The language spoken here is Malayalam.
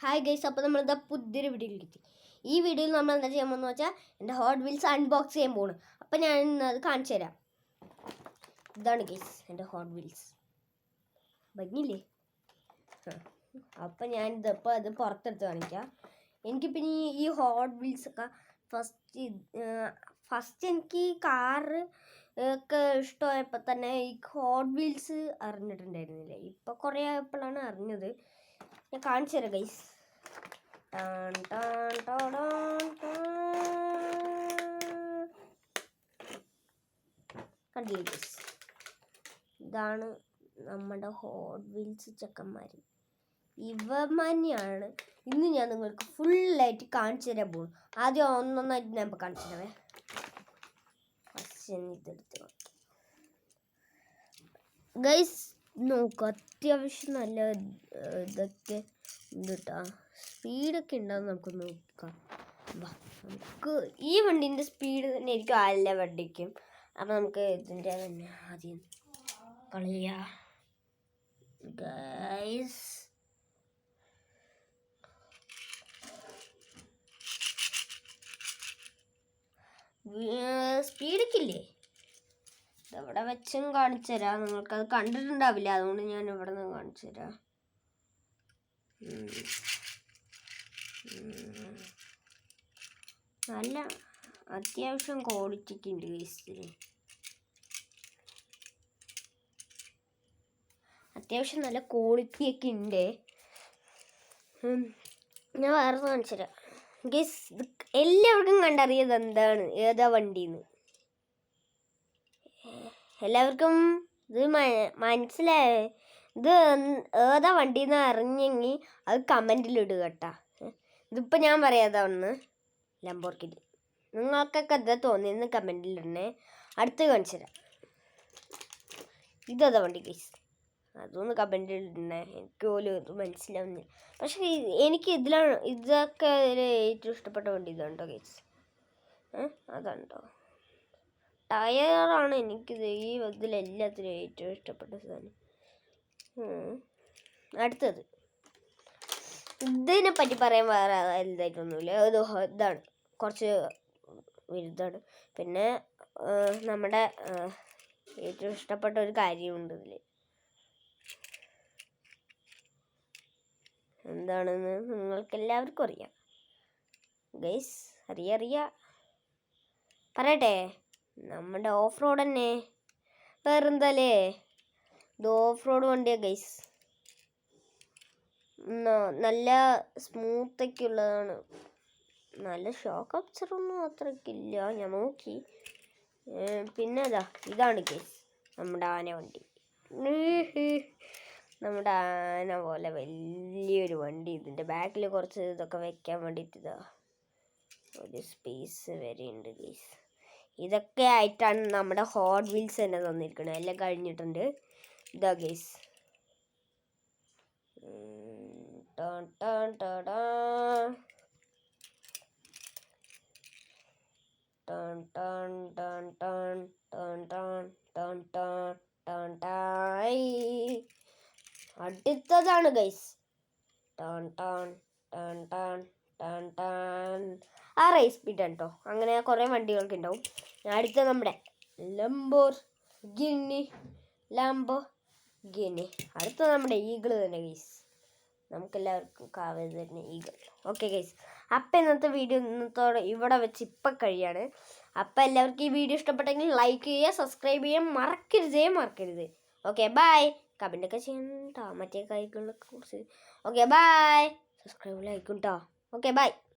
ഹായ് ഗൈസ്, അപ്പോൾ നമ്മളിതാ പുതിയൊരു വീഡിയോയിൽ എത്തി. ഈ വീഡിയോയിൽ നമ്മൾ എന്താ ചെയ്യാൻ പോകുന്നത് വെച്ചാൽ എൻ്റെ ഹോട്ട് വീൽസ് അൺബോക്സ് ചെയ്യാൻ പോകുന്നു. അപ്പോൾ ഞാൻ അത് കാണിച്ചു തരാം. ഇതാണ് ഗൈസ് എൻ്റെ ഹോട്ട് വീൽസ്. ഭംഗിയില്ലേ? അപ്പം ഞാനിതപ്പോൾ അത് പുറത്തെടുത്ത് കാണിക്കാം. എനിക്ക് പിന്നെ ഈ ഹോട്ട് വീൽസൊക്കെ ഫസ്റ്റ് എനിക്ക് ഈ കാറ് ഒക്കെ ഇഷ്ടമായപ്പോൾ തന്നെ ഈ ഹോട്ട് വീൽസ് അറിഞ്ഞിട്ടുണ്ടായിരുന്നില്ല. ഇപ്പോൾ കുറേ ആയപ്പോഴാണ് അറിഞ്ഞത്. ഞാൻ കാണിച്ചു തരാം ഗൈസ്. കണ്ടില്ലേ ഗൈസ്, ഇതാണ് നമ്മുടെ ഹോട്ട് വീൽസ് ചെക്കന്മാർ. ഇവന്മാരെയാണ് ഇന്ന് ഞാൻ നിങ്ങൾക്ക് ഫുള്ളായിട്ട് കാണിച്ചു തരാൻ പോകും. ആദ്യം ഒന്നൊന്നായിട്ട് ഞാൻ ഇപ്പോൾ കാണിച്ചു തരാവേ. ഫസ്റ്റ് ഇതെടുത്ത് ഗൈസ് നോക്കുക, അത്യാവശ്യം നല്ല ഇതൊക്കെ ഉണ്ട് കേട്ടോ. സ്പീഡൊക്കെ ഉണ്ടാകും. നമുക്ക് നോക്കാം. നമുക്ക് ഈ വണ്ടീൻ്റെ സ്പീഡ് തന്നെ ആയിരിക്കും എല്ലാ വണ്ടിക്കും. അപ്പം നമുക്ക് ഇതിൻ്റെ തന്നെ ആദ്യം കളിയാ ഗൈസ്. സ്പീഡൊക്കെ ഇല്ലേ, ഇവിടെ വെച്ചും കാണിച്ചു തരാം. നിങ്ങൾക്കത് കണ്ടിട്ടുണ്ടാവില്ല, അതുകൊണ്ട് ഞാൻ ഇവിടെ നിന്ന് കാണിച്ചു തരാം. നല്ല അത്യാവശ്യം ക്വാളിറ്റിക്ക് ഉണ്ട് ഗൈസിന്. അത്യാവശ്യം നല്ല ക്വാളിറ്റിയൊക്കെ ഉണ്ട്. ഞാൻ വേറെ കാണിച്ചു തരാം ഗൈസ്. എല്ലാവർക്കും കണ്ടറിയത് എന്താണ്, ഏതാ വണ്ടിന്ന്. എല്ലാവർക്കും ഇത് മനസ്സിലായേ? ഇത് ഏതാ വണ്ടിന്ന് അറിഞ്ഞെങ്കിൽ അത് കമൻറ്റിലിടുക കേട്ടോ. ഇതിപ്പോൾ ഞാൻ പറയാതാണെന്ന് ലംബോർഗിനി. നിങ്ങൾക്കൊക്കെ എന്താ തോന്നിയെന്ന് കമൻറ്റിലിടണേ. അടുത്ത് കാണിച്ചു തരാം. ഇതേതാ വണ്ടി ഗൈസ്, അതൊന്ന് കമൻറ്റിലിടണേ. എനിക്ക് പോലും ഇത് മനസ്സിലാവുന്നില്ല. പക്ഷേ എനിക്ക് ഇതൊക്കെ ഏറ്റവും ഇഷ്ടപ്പെട്ട വണ്ടി ഇതാണ് കേട്ടോ ഗൈസ്. അതാണ് കേട്ടോ. ടയറാണ് എനിക്കിത് ഈ ഇതിലെല്ലാത്തിനും ഏറ്റവും ഇഷ്ടപ്പെട്ട സാധനം. അടുത്തത് ഇതിനെ പറ്റി പറയാൻ വേറെ വലുതായിട്ടൊന്നുമില്ല. ഇതാണ് കുറച്ച് വലുതാണ്. പിന്നെ നമ്മുടെ ഏറ്റവും ഇഷ്ടപ്പെട്ട ഒരു കാര്യമുണ്ട് ഇതിൽ. എന്താണെന്ന് നിങ്ങൾക്ക് എല്ലാവർക്കും അറിയാം ഗൈസ്. അറിയാം പറയട്ടെ, നമ്മുടെ ഓഫ് റോഡ് തന്നെ. വേറെന്താലേ, ഇത് ഓഫ് റോഡ് വണ്ടിയാണ് ഗൈസ്. നല്ല സ്മൂത്തൊക്കെ ഉള്ളതാണ്. നല്ല ഷോക്ക് അബ്സർവൊന്നും അത്രയ്ക്കില്ല, ഞാൻ നോക്കി. പിന്നെ ഇതാണ് ഗൈസ് നമ്മുടെ ആന വണ്ടി. നമ്മുടെ ആന പോലെ വലിയൊരു വണ്ടി. ഇതിൻ്റെ ബാക്കിൽ കുറച്ച് ഇതൊക്കെ വെക്കാൻ വേണ്ടിയിട്ട് ഒരു സ്പേസ് വരെ ഉണ്ട് ഗൈസ്. ഇതൊക്കെ ആയിട്ടാണ് നമ്മുടെ ഹോട്ട് വീൽസ് തന്നെ തന്നിരിക്കുന്നത്. എല്ലാം കഴിഞ്ഞിട്ടുണ്ട്. ഇതാ ഗൈസ്. അടുത്തതാണ് ഗൈസ്. ആ റേസ് സ്പീഡ് കേട്ടോ. അങ്ങനെ കുറേ വണ്ടികൾക്ക് ഉണ്ടാവും. അടുത്ത നമ്മുടെ ലംബോർഗിനി. അടുത്ത നമ്മുടെ ഈഗിൾ തന്നെ ഗൈസ്. നമുക്കെല്ലാവർക്കും കാവൽ തന്നെ ഈഗിൾ. ഓക്കെ ഗൈസ്, അപ്പം ഇന്നത്തെ വീഡിയോ ഇവിടെ വെച്ച് ഇപ്പം കഴിയാണ്. അപ്പം എല്ലാവർക്കും ഈ വീഡിയോ ഇഷ്ടപ്പെട്ടെങ്കിൽ ലൈക്ക് ചെയ്യുക, സബ്സ്ക്രൈബ് ചെയ്യാൻ മറക്കരുത്. Okay bye. കമൻ്റൊക്കെ ചെയ്യണം കേട്ടോ, മറ്റേ കാര്യങ്ങളൊക്കെ കുറിച്ച്. Okay bye. സബ്സ്ക്രൈബ് ലൈക്കും കേട്ടോ. Okay bye.